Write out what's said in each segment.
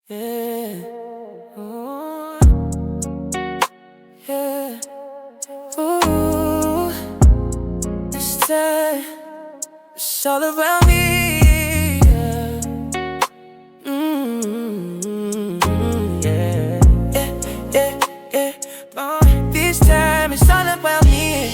Yeah. Ooh. Yeah. Ooh. This time, it's all around me. Yeah. Yeah. Yeah. Yeah. Yeah. This time, it's all about me.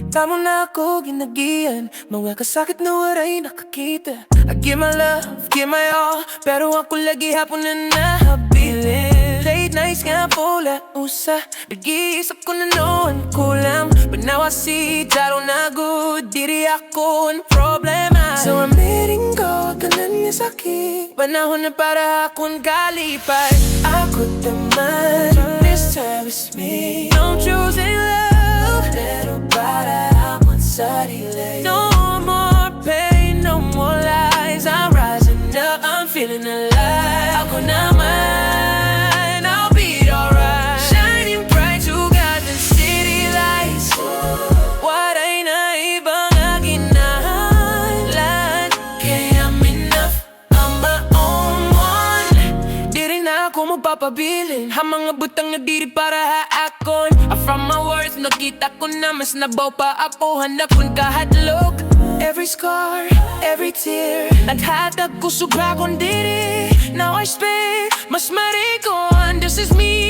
Tamo na ako ginagiyan, mga kasakit na waray nakakita. I give my love, give my all, pero ako lagi hapon na nahabilin. Late nights nga pula usa, nag-iisip ko na noon kulang. But now I see, daro na good, diri ako ang problema. So I'm letting go, kanan nga sakit, panahon na para akong kalipat. Ako naman, this time it's me. I'm choosing love, pero para akong sarili. No more pain, no more lies. I'm rising up, I'm feeling alive. Ako naman, I'll be alright. Shining bright to God the city lights. Waray na ibang aginahalan. Kaya I'm enough, I'm my own one. Di rin ako magpapabilin, ang mga butang na diri para haakon. I from my words, nakita ko na mas nabaw pa ako. Hanap kong kahadlok, every scar, every tear. Naghatag ko sobra kong diri. Now I speak, mas marikon, this is me.